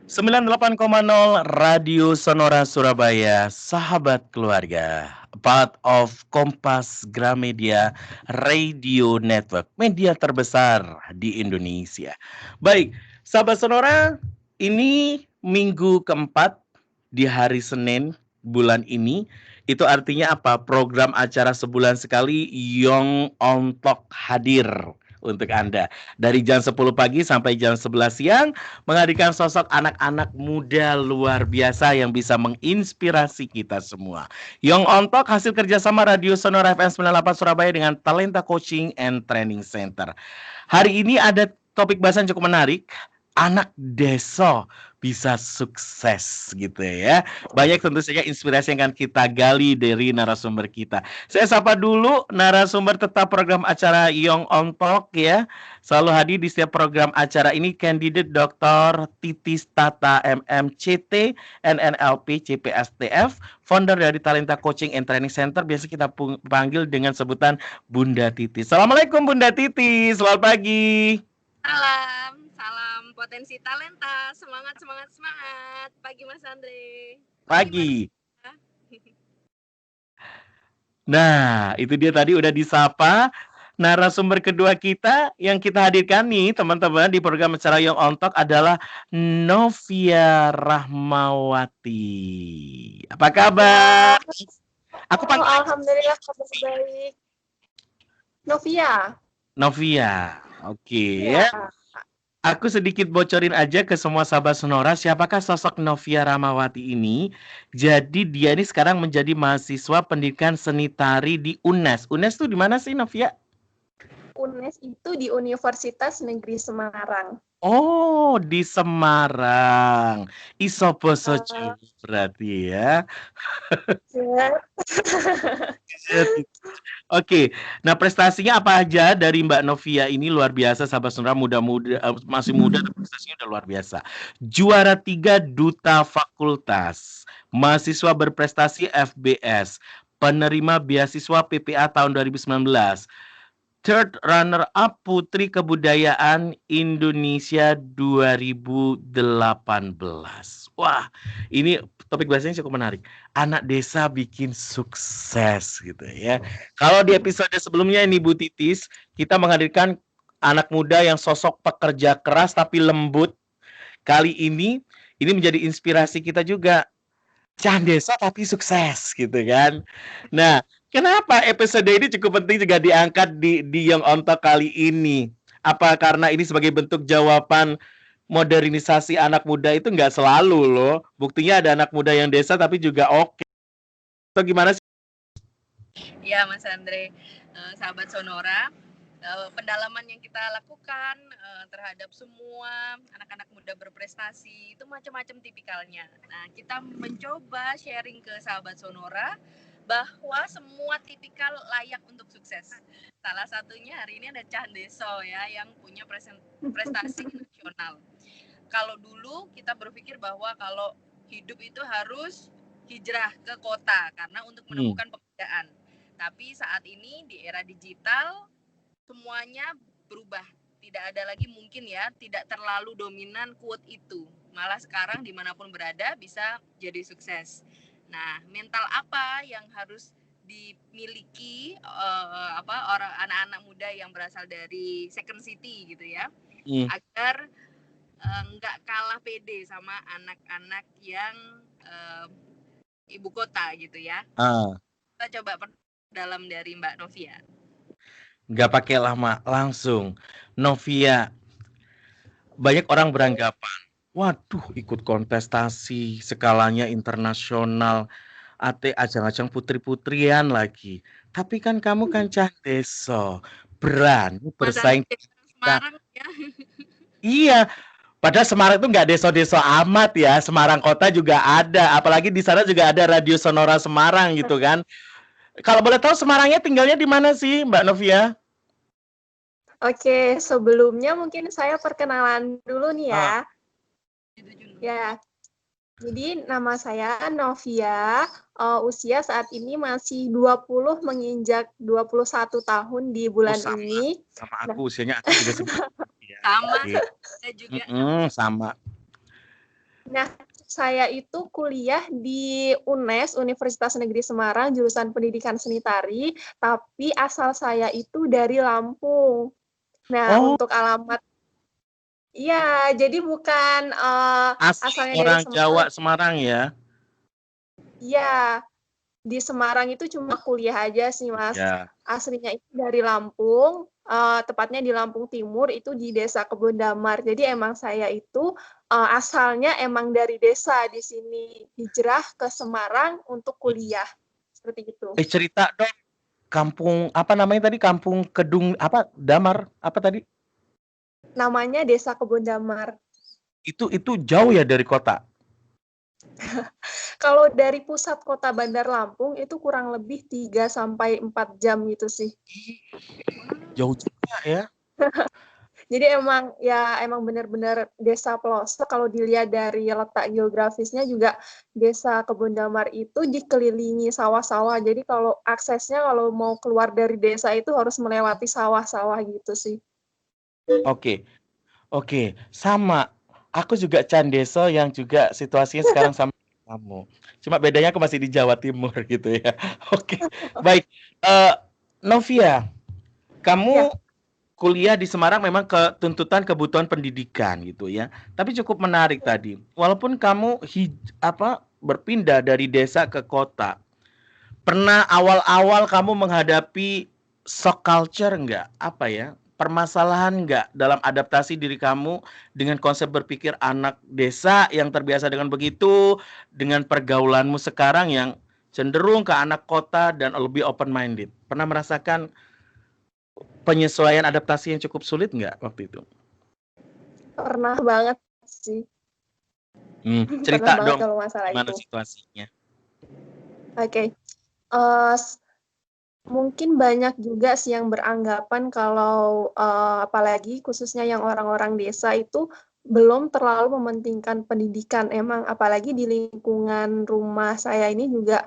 98,0 Radio Sonora Surabaya, sahabat keluarga, part of Kompas Gramedia Radio Network, media terbesar di Indonesia. Baik, sahabat Sonora, ini minggu keempat di hari Senin bulan ini. Itu artinya apa? Program acara sebulan sekali Young on Talk hadir untuk Anda. Dari jam 10 pagi sampai jam 11 siang, menghadirkan sosok anak-anak muda luar biasa yang bisa menginspirasi kita semua. Young on Talk hasil kerjasama Radio Sonora FM 98 Surabaya dengan Talenta Coaching and Training Center. Hari ini ada topik bahasan cukup menarik. Anak desa bisa sukses gitu ya. Banyak tentu saja inspirasi yang akan kita gali dari narasumber kita. Saya sapa dulu narasumber tetap program acara Young on Talk ya. Selalu hadir di setiap program acara ini Candidate Dr. Titis Tata MMCT NNLP CPSTF, founder dari Talenta Coaching and Training Center. Biasa kita panggil dengan sebutan Bunda Titis. Assalamualaikum Bunda Titis, selamat pagi. Salam potensi talenta, semangat. Pagi Mas Andre. Pagi. Nah, itu dia tadi udah disapa. Narasumber kedua kita yang kita hadirkan nih teman-teman di program acara Young on Talk adalah Novia Rahmawati. Apa kabar? Aku panggil. Alhamdulillah kabar baik. Novia. Oke ya. Aku sedikit bocorin aja ke semua sahabat Sonora, siapakah sosok Novia Rahmawati ini. Jadi dia ini sekarang menjadi mahasiswa pendidikan seni tari di UNES. UNES itu di mana sih Novia? UNES itu di Universitas Negeri Semarang. Oh, di Semarang. Isoposo berarti ya. Oke, nah prestasinya apa aja dari Mbak Novia ini luar biasa, sahabat Sonora, muda-muda, masih muda, tapi prestasinya udah luar biasa. Juara 3 Duta Fakultas, mahasiswa berprestasi FBS, penerima beasiswa PPA tahun 2019, third runner up Putri Kebudayaan Indonesia 2018. Wah, ini topik bahasanya cukup menarik. Anak desa bikin sukses gitu ya. Kalau di episode sebelumnya ini Bu Titis, kita menghadirkan anak muda yang sosok pekerja keras tapi lembut. Kali ini menjadi inspirasi kita juga. Cah desa tapi sukses gitu kan. Nah, kenapa episode ini cukup penting juga diangkat di Young on Talk kali ini? Apa karena ini sebagai bentuk jawaban modernisasi anak muda itu nggak selalu loh. Buktinya ada anak muda yang desa tapi juga oke. Atau gimana sih? Ya Mas Andre, sahabat Sonora, pendalaman yang kita lakukan terhadap semua anak-anak muda berprestasi itu macam-macam tipikalnya. Nah, kita mencoba sharing ke sahabat Sonora bahwa semua tipikal layak untuk sukses. Salah satunya hari ini ada Cah Deso ya yang punya prestasi nasional. Kalau dulu kita berpikir bahwa kalau hidup itu harus hijrah ke kota karena untuk menemukan pekerjaan. Tapi saat ini di era digital semuanya berubah. Tidak ada lagi mungkin ya, tidak terlalu dominan quote itu. Malah sekarang dimanapun berada bisa jadi sukses. Nah, mental apa yang harus dimiliki orang anak-anak muda yang berasal dari second city gitu ya, agar nggak kalah pede sama anak-anak yang ibu kota gitu ya. Kita coba dalam dari Mbak Novia. Nggak pakai lama, langsung. Novia, banyak orang beranggapan, waduh ikut kontestasi skalanya internasional, ajang-ajang putri-putrian lagi. Tapi kan kamu kan Cah Deso, berani bersaing. Semarang ya. Iya, padahal Semarang itu nggak deso-deso amat ya. Semarang kota juga ada, apalagi di sana juga ada Radio Sonora Semarang gitu kan. Kalau boleh tahu Semarangnya tinggalnya di mana sih Mbak Novia? Oke, sebelumnya mungkin saya perkenalan dulu nih ya. Ya, jadi nama saya Novia, usia saat ini masih 20 menginjak 21 tahun di bulan ini. Sama aku, usianya aku juga sama, saya juga. Sama. Nah, saya itu kuliah di UNES, Universitas Negeri Semarang, jurusan Pendidikan Seni Tari, tapi asal saya itu dari Lampung. Nah, Oh, untuk alamat, iya, jadi bukan asli asalnya dari orang Semarang. Jawa Semarang ya? Iya, di Semarang itu cuma kuliah aja sih, Mas. Ya. Aslinya itu dari Lampung, tepatnya di Lampung Timur, itu di Desa Kebon Damar. Jadi emang saya itu asalnya emang dari desa di sini, hijrah ke Semarang untuk kuliah. Seperti itu. Cerita dong, kampung apa namanya tadi? Kampung Kedung apa? Damar apa tadi? Namanya Desa Kebon Damar. Itu jauh ya dari kota? Kalau dari pusat kota Bandar Lampung itu kurang lebih 3 sampai 4 jam gitu sih. Jauh juga ya. Jadi emang benar-benar desa pelosok. Kalau dilihat dari letak geografisnya juga Desa Kebon Damar itu dikelilingi sawah-sawah. Jadi kalau aksesnya kalau mau keluar dari desa itu harus melewati sawah-sawah gitu sih. Oke. Oke, sama. Aku juga Candeso yang juga situasinya sekarang sama kamu. Cuma bedanya aku masih di Jawa Timur gitu ya. Oke, baik. Eh, Novia, kamu Ya, kuliah di Semarang memang tuntutan kebutuhan pendidikan gitu ya. Tapi cukup menarik tadi. Walaupun kamu berpindah dari desa ke kota, pernah awal-awal kamu menghadapi shock culture nggak? Apa ya? Permasalahan nggak dalam adaptasi diri kamu dengan konsep berpikir anak desa yang terbiasa dengan begitu, dengan pergaulanmu sekarang yang cenderung ke anak kota dan lebih open minded. Pernah merasakan penyesuaian adaptasi yang cukup sulit nggak waktu itu? pernah banget sih. Pernah Cerita banget dong kalau masalah gimana itu. situasinya. Oke. Mungkin banyak juga sih yang beranggapan kalau apalagi khususnya yang orang-orang desa itu belum terlalu mementingkan pendidikan. Emang apalagi di lingkungan rumah saya ini juga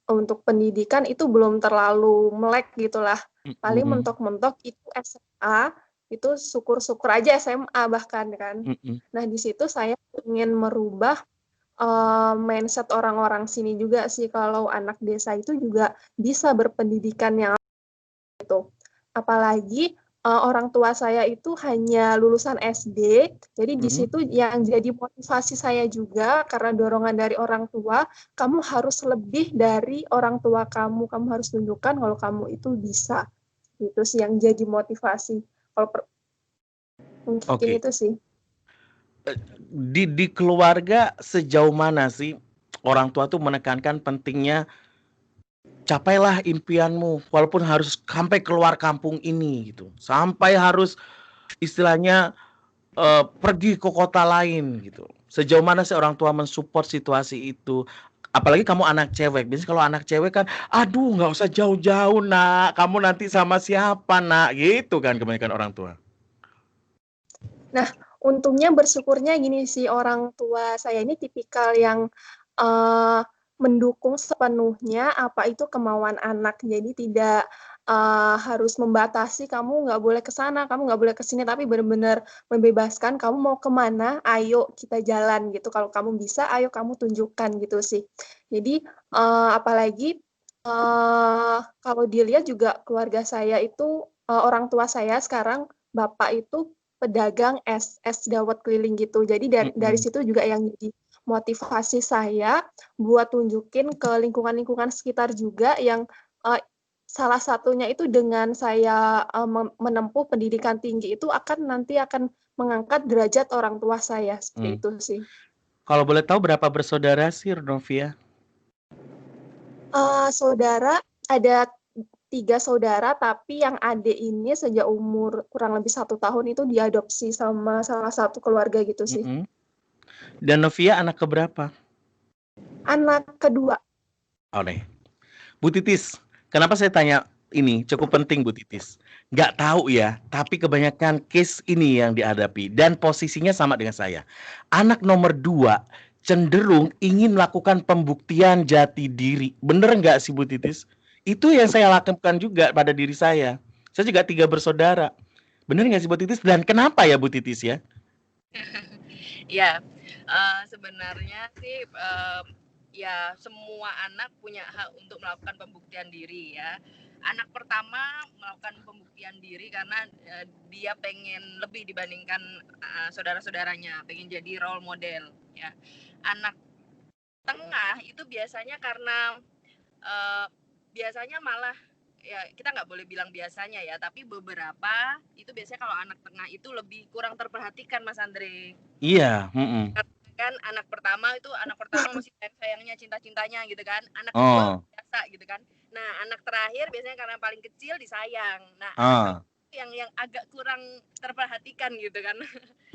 untuk pendidikan itu belum terlalu melek gitulah. Paling Mhm, mentok-mentok itu SMA, itu syukur-syukur aja SMA bahkan kan. mhm. Nah, di situ saya ingin merubah mindset orang-orang sini juga sih kalau anak desa itu juga bisa berpendidikan yang gitu. Apalagi orang tua saya itu hanya lulusan SD, jadi di Mhm. situ yang jadi motivasi saya juga karena dorongan dari orang tua, kamu harus lebih dari orang tua kamu, kamu harus tunjukkan kalau kamu itu bisa. Itu sih yang jadi motivasi. Kalau mungkin Oke. itu sih. Di keluarga sejauh mana sih orang tua tuh menekankan pentingnya capailah impianmu walaupun harus sampai keluar kampung ini gitu. Sampai harus istilahnya pergi ke kota lain gitu. Sejauh mana sih orang tua mensupport situasi itu? Apalagi kamu anak cewek. Biasanya kalau anak cewek kan, aduh nggak usah jauh-jauh nak. Kamu nanti sama siapa nak? Gitu kan kebanyakan orang tua. Nah, untungnya bersyukurnya gini sih, orang tua saya ini tipikal yang uh, mendukung sepenuhnya apa itu kemauan anak. Jadi tidak harus membatasi kamu nggak boleh ke sana, kamu nggak boleh ke sini, tapi benar-benar membebaskan kamu mau kemana, ayo kita jalan gitu. Kalau kamu bisa, ayo kamu tunjukkan gitu sih. Jadi apalagi kalau dilihat juga keluarga saya itu orang tua saya sekarang bapak itu pedagang es dawet keliling gitu. Jadi dari Mhm. situ juga yang jadi motivasi saya buat tunjukin ke lingkungan-lingkungan sekitar juga yang salah satunya itu dengan saya menempuh pendidikan tinggi itu nanti akan mengangkat derajat orang tua saya seperti Hmm. itu sih. Kalau boleh tahu berapa bersaudara sih Novia? Saudara ada 3 saudara, tapi yang adik ini sejak umur kurang lebih 1 tahun itu diadopsi sama salah satu keluarga gitu sih. Mhm. Dan Novia anak keberapa? Anak kedua. Oh nih, Bu Titis. Kenapa saya tanya ini? Cukup penting Bu Titis. Nggak tahu ya, tapi kebanyakan case ini yang dihadapi dan posisinya sama dengan saya. Anak nomor 2 cenderung ingin melakukan pembuktian jati diri. Bener nggak sih Bu Titis? Itu yang saya lakukan juga pada diri saya. Saya juga 3 bersaudara. Bener nggak sih Bu Titis? Dan kenapa ya Bu Titis ya? Ya, sebenarnya sih ya semua anak punya hak untuk melakukan pembuktian diri ya. Anak pertama melakukan pembuktian diri karena dia pengen lebih dibandingkan saudara-saudaranya, pengen jadi role model ya. Anak tengah itu biasanya karena biasanya malah ya kita nggak boleh bilang biasanya ya, tapi beberapa itu biasanya kalau anak tengah itu lebih kurang terperhatikan Mas Andre. Iya, kan anak pertama masih sayangnya cinta-cintanya gitu kan, anak kedua biasa gitu kan, nah anak terakhir biasanya karena paling kecil disayang, nah anak yang agak kurang terperhatikan gitu kan.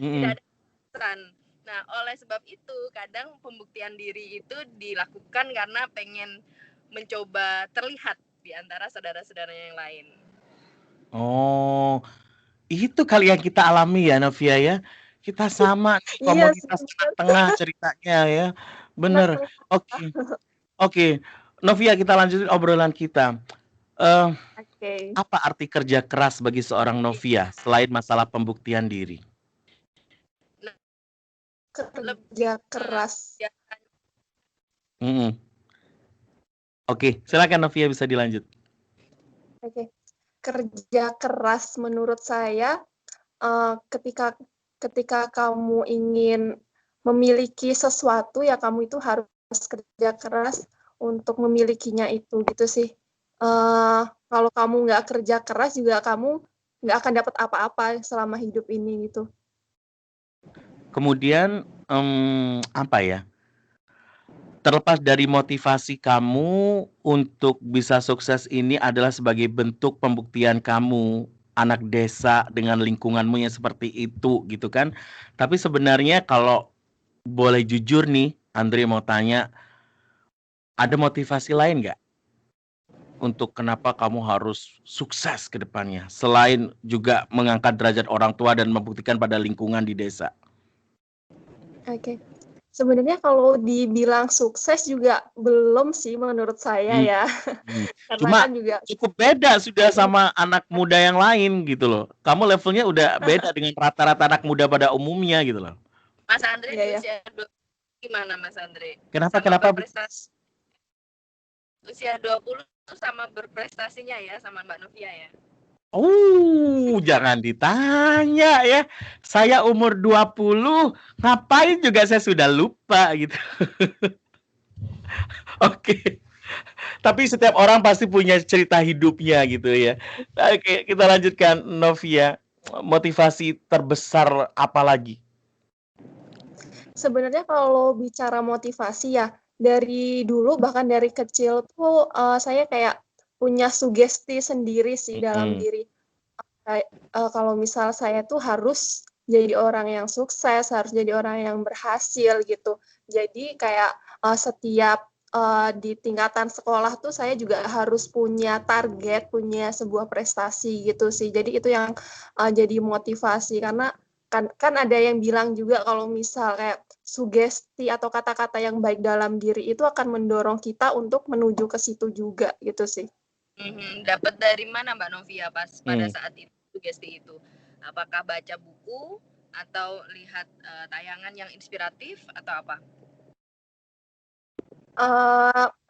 Tidak ada peran. Nah oleh sebab itu kadang pembuktian diri itu dilakukan karena pengen mencoba terlihat di antara saudara-saudaranya yang lain. Oh, itu kali yang kita alami ya Novia ya. Kita sama nih komunitas anak tengah ceritanya ya. Bener. Oke. Novia, kita lanjutin obrolan kita. Apa arti kerja keras bagi seorang Novia selain masalah pembuktian diri? Kerja keras. Oke, silakan Novia, bisa dilanjut. Oke. Kerja keras menurut saya ketika kamu ingin memiliki sesuatu ya kamu itu harus kerja keras untuk memilikinya itu gitu sih. Kalau kamu nggak kerja keras juga kamu nggak akan dapat apa-apa selama hidup ini gitu. Kemudian apa ya? Terlepas dari motivasi kamu untuk bisa sukses ini adalah sebagai bentuk pembuktian kamu, anak desa dengan lingkunganmu yang seperti itu gitu kan. Tapi sebenarnya kalau boleh jujur nih, Andre mau tanya, ada motivasi lain nggak untuk kenapa kamu harus sukses ke depannya, selain juga mengangkat derajat orang tua dan membuktikan pada lingkungan di desa? Oke. Sebenarnya kalau dibilang sukses juga belum sih menurut saya ya. Cuma kan juga cukup beda sudah sama anak muda yang lain gitu loh. Kamu levelnya udah beda dengan rata-rata anak muda pada umumnya gitu loh. Mas Andre di usia 20 gimana Mas Andre? Kenapa berprestasi? Usia 20 sama berprestasinya ya sama Mbak Novia ya. Jangan ditanya ya. Saya umur 20, ngapain juga saya sudah lupa gitu. Oke. Tapi setiap orang pasti punya cerita hidupnya gitu ya. Oke, kita lanjutkan Novia. Motivasi terbesar apa lagi? Sebenarnya kalau bicara motivasi ya, dari dulu bahkan dari kecil tuh saya kayak punya sugesti sendiri sih dalam diri. Kalau misal saya tuh harus jadi orang yang sukses, harus jadi orang yang berhasil gitu. Jadi kayak setiap di tingkatan sekolah tuh saya juga harus punya target, punya sebuah prestasi gitu sih. Jadi itu yang jadi motivasi karena kan ada yang bilang juga kalau misal kayak sugesti atau kata-kata yang baik dalam diri itu akan mendorong kita untuk menuju ke situ juga gitu sih. Dapat dari mana Mbak Novia pas pada saat itu sugesti itu? Apakah baca buku atau lihat tayangan yang inspiratif atau apa?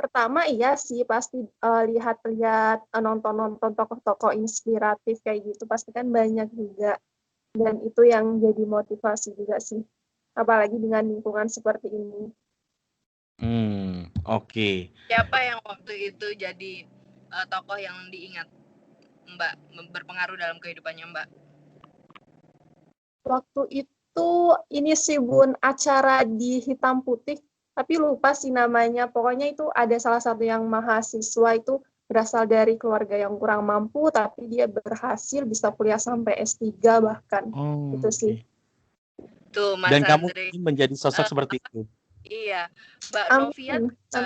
Pertama iya sih pasti lihat-lihat nonton-nonton tokoh-tokoh inspiratif kayak gitu pasti kan banyak juga dan itu yang jadi motivasi juga sih apalagi dengan lingkungan seperti ini. Oke. Siapa yang waktu itu jadi tokoh yang diingat Mbak, berpengaruh dalam kehidupannya Mbak? Waktu itu ini sih Bun, acara di Hitam Putih tapi lupa sih namanya. Pokoknya itu ada salah satu yang mahasiswa itu berasal dari keluarga yang kurang mampu, tapi dia berhasil bisa kuliah sampai S3 bahkan. Itu sih. Tuh, Mas Dan Andre. kamu ingin menjadi sosok seperti itu? Iya. Mbak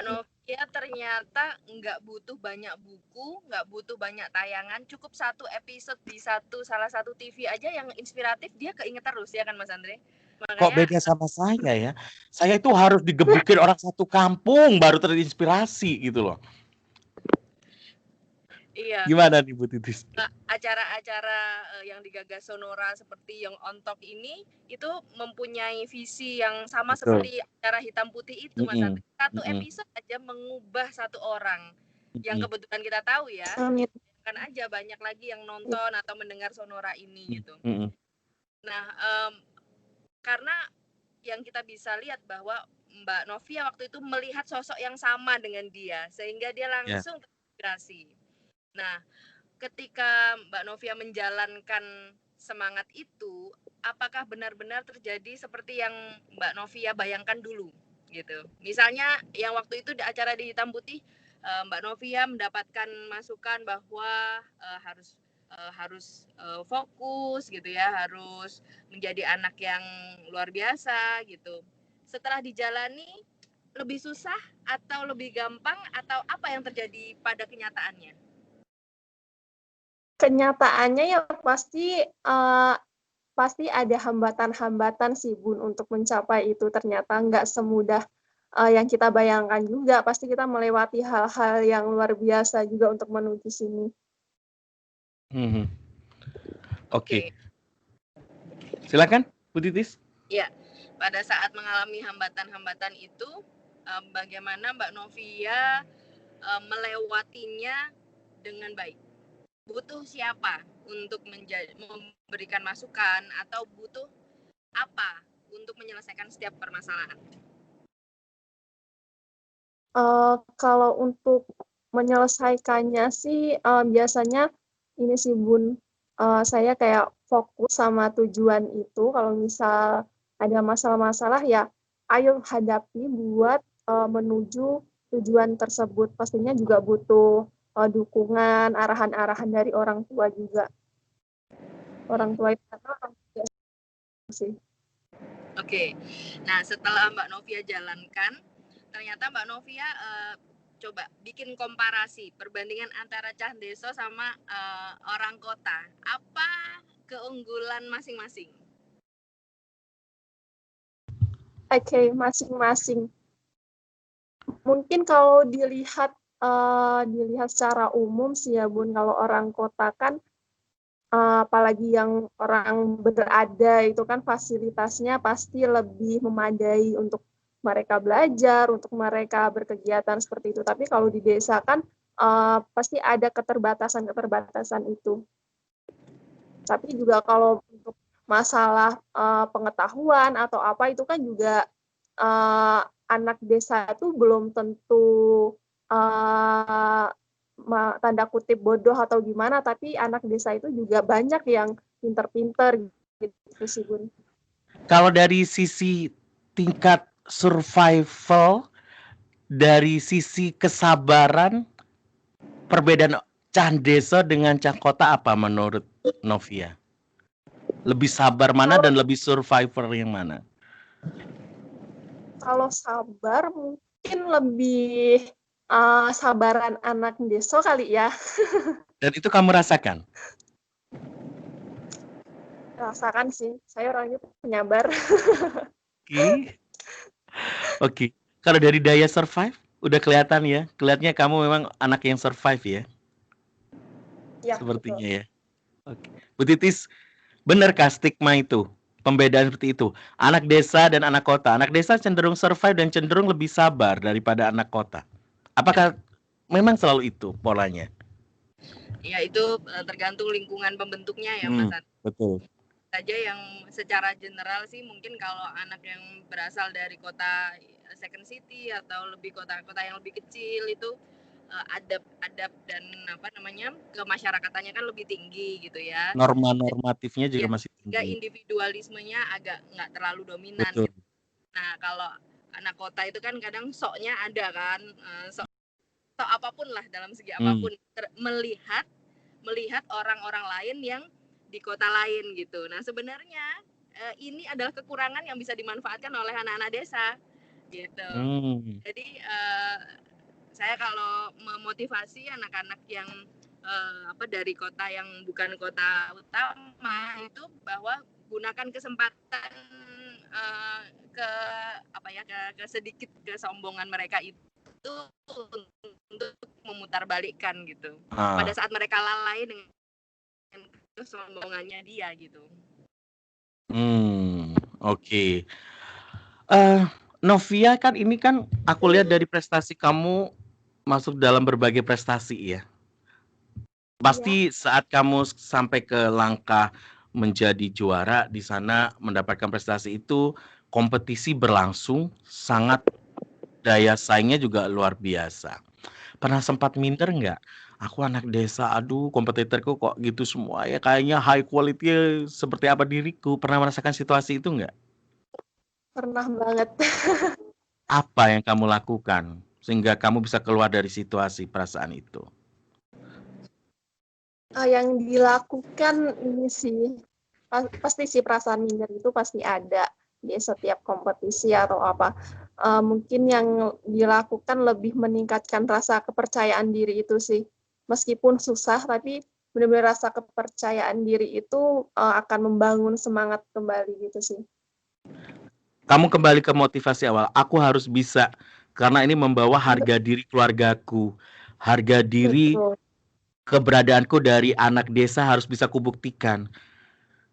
Novia ternyata nggak butuh banyak buku, nggak butuh banyak tayangan, cukup satu episode di salah satu TV aja yang inspiratif, dia keinget terus ya kan Mas Andre? Makanya, kok beda sama saya ya? Saya itu harus digebukin orang satu kampung baru terinspirasi gitu loh. Iya. Gimana nih Bu Titis? Acara-acara yang digagas Sonora seperti yang On Talk ini itu mempunyai visi yang sama Betul. seperti acara Hitam Putih itu, Mas Andri. Satu episode aja mengubah satu orang yang kebetulan kita tahu ya. Kan aja banyak lagi yang nonton atau mendengar Sonora ini gitu. Nah, karena yang kita bisa lihat bahwa Mbak Novia waktu itu melihat sosok yang sama dengan dia sehingga dia langsung terinspirasi. Nah, ketika Mbak Novia menjalankan semangat itu, apakah benar-benar terjadi seperti yang Mbak Novia bayangkan dulu gitu? Misalnya yang waktu itu di acara di Hitam Putih, Mbak Novia mendapatkan masukan bahwa harus fokus gitu ya, harus menjadi anak yang luar biasa gitu. Setelah dijalani lebih susah atau lebih gampang atau apa yang terjadi pada kenyataannya? Kenyataannya ya pasti ada hambatan-hambatan sih Bun untuk mencapai itu. Ternyata nggak semudah yang kita bayangkan juga. Pasti kita melewati hal-hal yang luar biasa juga untuk menuju sini. Oke. Silakan Bu Titis. Ya, pada saat mengalami hambatan-hambatan itu, bagaimana Mbak Novia melewatinya dengan baik? Butuh siapa untuk memberikan masukan atau butuh apa untuk menyelesaikan setiap permasalahan? Kalau untuk menyelesaikannya sih biasanya ini sih Bun, saya kayak fokus sama tujuan itu. Kalau misal ada masalah-masalah ya ayo hadapi buat menuju tujuan tersebut. Pastinya juga butuh dukungan, arahan-arahan dari orang tua juga. Orang tua itu orang tua sih. Oke. Nah, setelah Mbak Novia jalankan, ternyata Mbak Novia coba bikin komparasi perbandingan antara cah desa sama orang kota. Apa keunggulan masing-masing? Oke, masing-masing. Mungkin kalau dilihat secara umum sih ya Bun, kalau orang kota kan apalagi yang orang berada itu kan fasilitasnya pasti lebih memadai untuk mereka belajar, untuk mereka berkegiatan seperti itu. Tapi kalau di desa kan pasti ada keterbatasan itu. Tapi juga kalau untuk masalah pengetahuan atau apa itu kan juga anak desa itu belum tentu tanda kutip bodoh atau gimana, tapi anak desa itu juga banyak yang pinter-pinter gitu sih Bun. Kalau dari sisi tingkat survival, dari sisi kesabaran, perbedaan cah desa dengan cah kota apa menurut Novia? Lebih sabar mana dan lebih survivor yang mana? Kalau sabar mungkin lebih sabaran anak desa kali ya. Dan itu kamu rasakan? Rasakan sih, saya orangnya penyabar. Oke. Kalau dari daya survive, udah kelihatan ya. Kelihatannya kamu memang anak yang survive ya. Ya, sepertinya betul. Ya. Oke. Bu Titis, benarkah stigma itu? Pembedaan seperti itu. Anak desa dan anak kota. Anak desa cenderung survive dan cenderung lebih sabar daripada anak kota. Apakah memang selalu itu polanya? Ya, itu tergantung lingkungan pembentuknya ya, Mas. Betul. Saja yang secara general sih mungkin kalau anak yang berasal dari kota second city atau lebih kota-kota yang lebih kecil itu adab dan kemasyarakatan kan lebih tinggi gitu ya. Normatifnya juga masih tinggi. Juga individualismenya agak nggak terlalu dominan. Gitu. Nah, kalau anak kota itu kan kadang soknya ada kan, sok apapun lah dalam segi apapun, melihat orang-orang lain yang di kota lain gitu. Nah, sebenarnya ini adalah kekurangan yang bisa dimanfaatkan oleh anak-anak desa gitu. Jadi saya kalau memotivasi anak-anak yang dari kota yang bukan kota utama itu bahwa gunakan kesempatan ke sedikit kesombongan mereka itu untuk memutarbalikkan gitu. Ah. Pada saat mereka lalai dengan kesombongannya dia gitu. Oke. Novia kan ini kan aku lihat dari prestasi kamu masuk dalam berbagai prestasi ya. Pasti saat kamu sampai ke langkah menjadi juara di sana mendapatkan prestasi itu, kompetisi berlangsung sangat, daya saingnya juga luar biasa. Pernah sempat minder nggak? Aku anak desa, aduh kompetitorku kok gitu semua ya, kayaknya high quality seperti apa diriku. Pernah merasakan situasi itu nggak? Pernah banget. Apa yang kamu lakukan sehingga kamu bisa keluar dari situasi perasaan itu? Yang dilakukan ini sih, pasti sih perasaan minder itu pasti ada di setiap kompetisi atau apa. Mungkin yang dilakukan lebih meningkatkan rasa kepercayaan diri itu sih. Meskipun susah, tapi benar-benar rasa kepercayaan diri itu akan membangun semangat kembali gitu sih. Kamu kembali ke motivasi awal, aku harus bisa karena ini membawa harga diri keluargaku, harga diri Betul. keberadaanku dari anak desa harus bisa kubuktikan.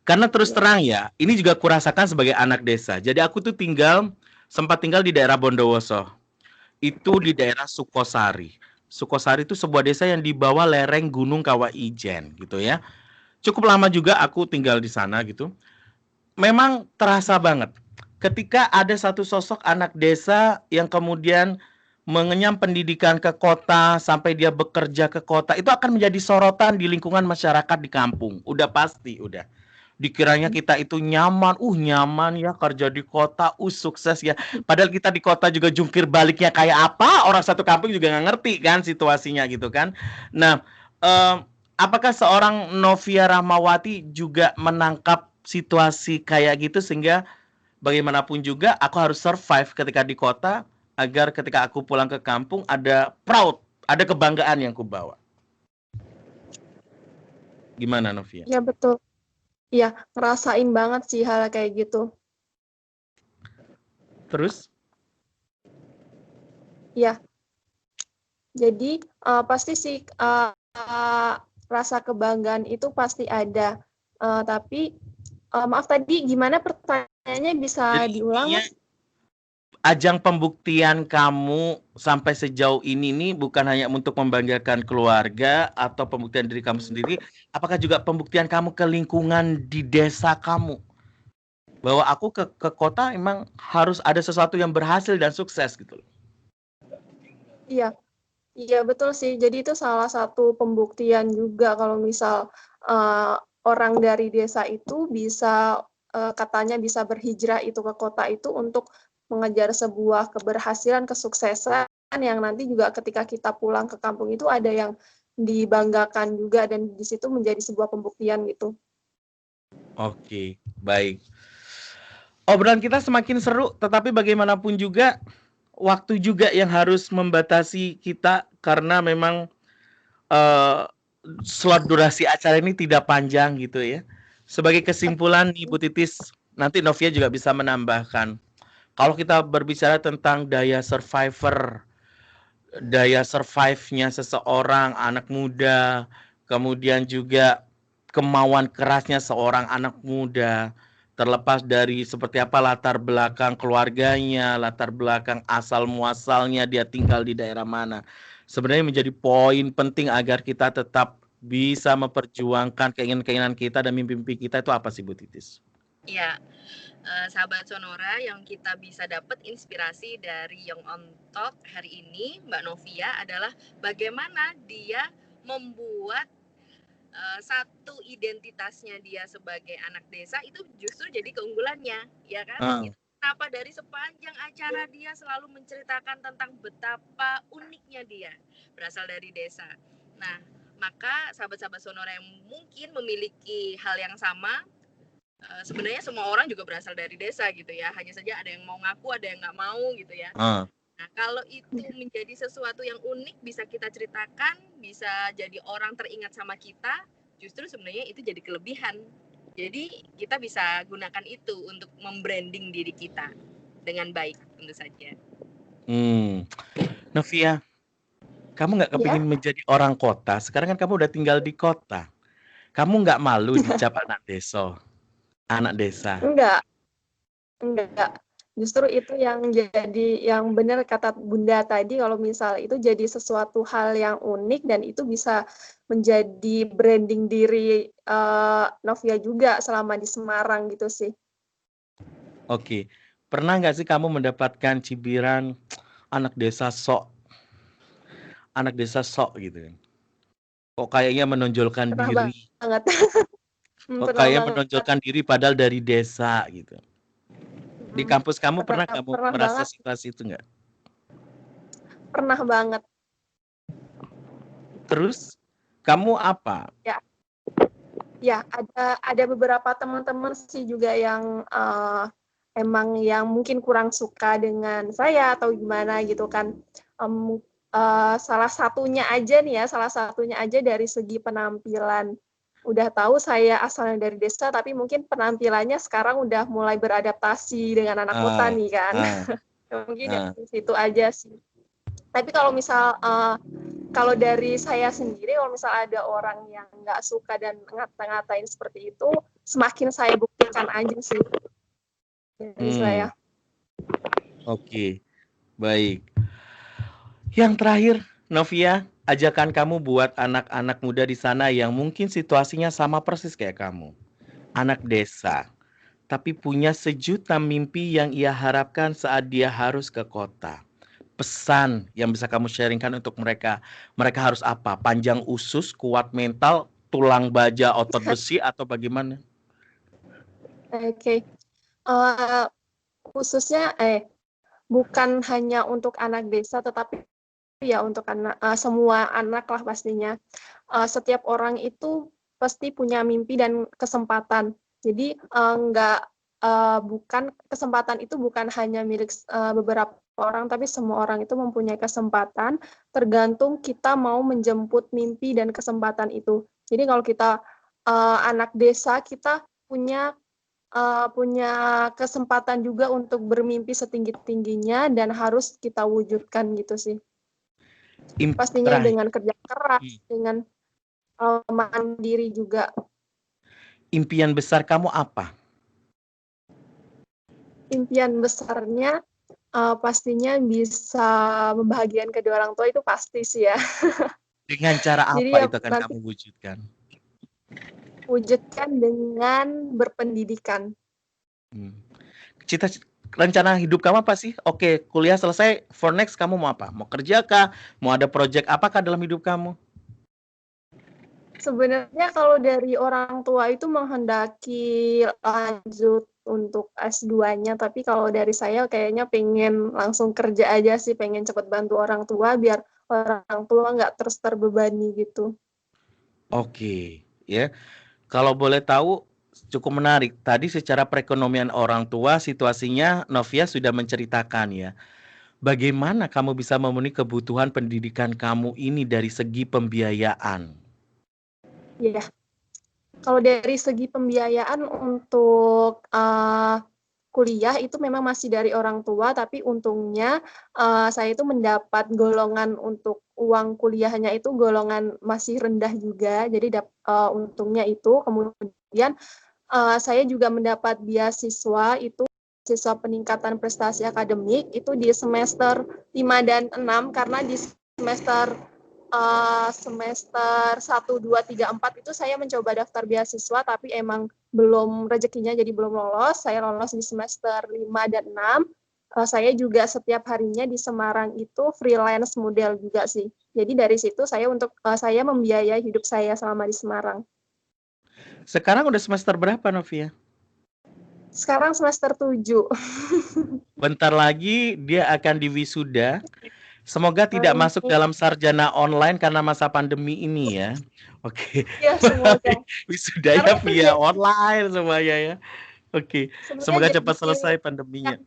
Karena terus terang ya, ini juga kurasakan sebagai anak desa. Jadi aku tuh sempat tinggal di daerah Bondowoso. Itu di daerah Sukosari. Sukosari itu sebuah desa yang di bawah lereng Gunung Kawah Ijen gitu ya. Cukup lama juga aku tinggal di sana gitu. Memang terasa banget ketika ada satu sosok anak desa yang kemudian mengenyam pendidikan ke kota sampai dia bekerja ke kota, itu akan menjadi sorotan di lingkungan masyarakat di kampung. Udah pasti, udah. Dikiranya kita itu nyaman ya kerja di kota, sukses ya. Padahal kita di kota juga jungkir baliknya kayak apa, orang satu kampung juga nggak ngerti kan situasinya gitu kan. Nah, apakah seorang Novia Rahmawati juga menangkap situasi kayak gitu sehingga bagaimanapun juga aku harus survive ketika di kota agar ketika aku pulang ke kampung ada proud, ada kebanggaan yang kubawa. Gimana Novia? Ya betul. Iya, ngerasain banget sih hal kayak gitu. Terus? Iya. Jadi pasti sih rasa kebanggaan itu pasti ada. Tapi maaf tadi gimana pertanyaannya, bisa Jadi diulang intinya Mas? ajang pembuktian kamu sampai sejauh ini nih bukan hanya untuk membanggakan keluarga atau pembuktian diri kamu sendiri, apakah juga pembuktian kamu ke lingkungan di desa kamu? Bahwa aku ke kota emang harus ada sesuatu yang berhasil dan sukses gitu loh. Iya, iya betul sih. Jadi itu salah satu pembuktian juga kalau misal orang dari desa itu bisa katanya bisa berhijrah itu ke kota itu untuk mengejar sebuah keberhasilan, kesuksesan yang nanti juga ketika kita pulang ke kampung itu ada yang dibanggakan juga dan di situ menjadi sebuah pembuktian gitu. Oke, baik. Obrolan kita semakin seru, tetapi bagaimanapun juga waktu juga yang harus membatasi kita karena memang slot durasi acara ini tidak panjang gitu ya. Sebagai kesimpulan Ibu Titis, nanti Novia juga bisa menambahkan. Kalau kita berbicara tentang daya survive-nya seseorang anak muda, kemudian juga kemauan kerasnya seorang anak muda, terlepas dari seperti apa latar belakang keluarganya, latar belakang asal muasalnya, dia tinggal di daerah mana. Sebenarnya menjadi poin penting agar kita tetap bisa memperjuangkan keinginan-keinginan kita dan mimpi-mimpi kita itu apa sih Bu Titis? Ya, sahabat Sonora, yang kita bisa dapat inspirasi dari Young on Talk hari ini, Mbak Novia, adalah bagaimana dia membuat satu identitasnya dia sebagai anak desa itu justru jadi keunggulannya, ya kan? Kenapa dari sepanjang acara dia selalu menceritakan tentang betapa uniknya dia berasal dari desa. Nah, maka sahabat-sahabat Sonora yang mungkin memiliki hal yang sama, sebenarnya semua orang juga berasal dari desa gitu ya. Hanya saja ada yang mau ngaku, ada yang nggak mau gitu ya. Nah, kalau itu menjadi sesuatu yang unik bisa kita ceritakan, bisa jadi orang teringat sama kita, justru sebenarnya itu jadi kelebihan. Jadi kita bisa gunakan itu untuk membranding diri kita dengan baik tentu saja. Novia, Kamu nggak Ya, kepingin menjadi orang kota? Sekarang kan kamu udah tinggal di kota. Kamu nggak malu dicap anak desa? Anak desa. enggak. Justru itu yang jadi yang benar kata Bunda tadi, kalau misal itu jadi sesuatu hal yang unik dan itu bisa menjadi branding diri Novia juga selama di Semarang gitu sih. Oke. Pernah nggak sih kamu mendapatkan cibiran anak desa sok? Anak desa sok gitu kan? Kok kayaknya menonjolkan Pernah diri? banget. Kok Pernah kayak banget. menonjolkan diri padahal dari desa gitu? Di kampus kamu pernah Pernah kamu merasa banget. situasi itu nggak? Pernah banget. Terus kamu apa? Ya, ada beberapa teman-teman sih juga yang emang yang mungkin kurang suka dengan saya atau gimana gitu kan. Salah satunya aja dari segi penampilan. Udah tahu saya asalnya dari desa, tapi mungkin penampilannya sekarang udah mulai beradaptasi dengan anak kota nih kan. Mungkin dari situ aja sih. Tapi kalau misal kalau dari saya sendiri, kalau misal ada orang yang nggak suka dan ngata-ngatain seperti itu, semakin saya buktikan aja sih dari saya. Oke, baik. Yang terakhir, Novia, ajakan kamu buat anak-anak muda di sana yang mungkin situasinya sama persis kayak kamu. Anak desa, tapi punya sejuta mimpi yang ia harapkan saat dia harus ke kota. Pesan yang bisa kamu sharingkan untuk mereka. Mereka harus apa? Panjang usus, kuat mental, tulang baja, otot besi, atau bagaimana? Oke. Khususnya bukan hanya untuk anak desa, tetapi ya untuk semua anak lah pastinya. Setiap orang itu pasti punya mimpi dan kesempatan. Jadi kesempatan itu bukan hanya milik beberapa orang, tapi semua orang itu mempunyai kesempatan, tergantung kita mau menjemput mimpi dan kesempatan itu. Jadi kalau kita anak desa, kita punya kesempatan juga untuk bermimpi setinggi-tingginya dan harus kita wujudkan gitu sih. Pastinya dengan kerja keras, dengan mandiri juga. Impian besar kamu apa? Impian besarnya pastinya bisa membahagiakan kedua orang tua, itu pasti sih ya. Dengan cara apa Jadi itu akan kamu wujudkan? Wujudkan dengan berpendidikan. Rencana hidup kamu apa sih? Oke, kuliah selesai, for next kamu mau apa? Mau kerja kah? Mau ada project apakah dalam hidup kamu? Sebenarnya kalau dari orang tua itu menghendaki lanjut untuk S2-nya, tapi kalau dari saya kayaknya pengen langsung kerja aja sih, pengen cepat bantu orang tua biar orang tua nggak terus terbebani gitu. Oke, ya. Kalau boleh tahu, cukup menarik. Tadi secara perekonomian orang tua, situasinya Novia sudah menceritakan ya. Bagaimana kamu bisa memenuhi kebutuhan pendidikan kamu ini dari segi pembiayaan? Ya, kalau dari segi pembiayaan untuk kuliah itu memang masih dari orang tua, tapi untungnya saya itu mendapat golongan untuk uang kuliahnya itu golongan masih rendah juga, jadi untungnya itu. Kemudian saya juga mendapat beasiswa, itu beasiswa peningkatan prestasi akademik itu di semester 5 dan 6, karena di semester 1, 2, 3, 4 itu saya mencoba daftar beasiswa, tapi emang belum rezekinya, jadi belum lolos. Saya lolos di semester 5 dan 6. Saya juga setiap harinya di Semarang itu freelance model juga sih. Jadi dari situ saya membiayai hidup saya selama di Semarang. Sekarang udah semester berapa, Novia? Sekarang semester 7. Bentar lagi dia akan diwisuda. Semoga tidak masuk dalam sarjana online karena masa pandemi ini ya. Oke. Ya, semoga. Wisudanya via online semuanya ya. Oke. Semoga cepat selesai pandeminya.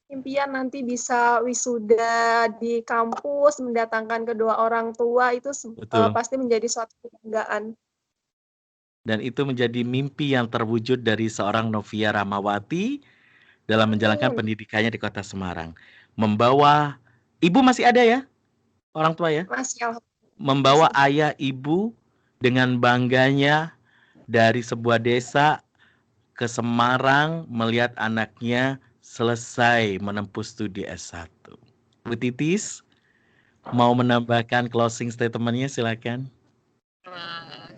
Impian nanti bisa wisuda di kampus, mendatangkan kedua orang tua, itu pasti menjadi suatu kebanggaan. Dan itu menjadi mimpi yang terwujud dari seorang Novia Ramawati dalam menjalankan pendidikannya di Kota Semarang. Membawa, Ibu masih ada ya? orang tua ya? Masih alhamdulillah. Membawa ayah ibu dengan bangganya dari sebuah desa ke Semarang melihat anaknya selesai menempuh studi S1. Bu Titis, mau menambahkan closing statement-nya silakan.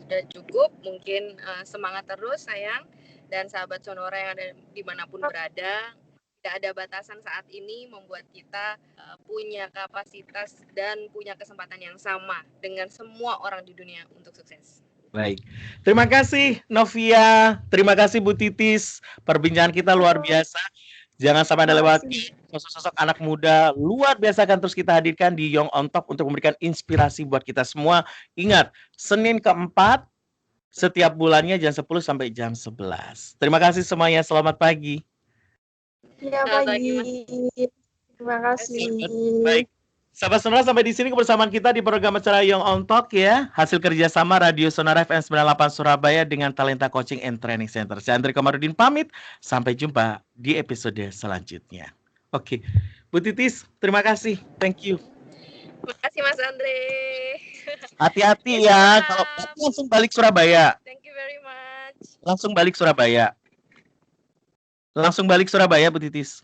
Sudah cukup, mungkin semangat terus sayang, dan sahabat Sonora yang ada dimanapun berada, tidak ada batasan saat ini membuat kita punya kapasitas dan punya kesempatan yang sama dengan semua orang di dunia untuk sukses. Baik, terima kasih Novia, terima kasih Bu Titis, perbincangan kita luar biasa. Jangan sampai ada lewat sosok-sosok anak muda luar biasa akan terus kita hadirkan di Young on Top untuk memberikan inspirasi buat kita semua. Ingat, Senin keempat setiap bulannya jam 10 sampai jam 11. Terima kasih semuanya, selamat pagi. Ya, pagi. Terima kasih. Baik. Sahabat Sonora, sampai di sini kebersamaan kita di program acara Young on Talk ya. Hasil kerjasama Radio Sonora FM 98 Surabaya dengan Talenta Coaching and Training Center. Saya Andre Komarudin pamit. Sampai jumpa di episode selanjutnya. Oke, Bu Titis, terima kasih. Thank you. Terima kasih Mas Andre. Hati-hati ya. Kalau langsung balik Surabaya. Thank you very much. Langsung balik Surabaya. Langsung balik Surabaya, Bu Titis.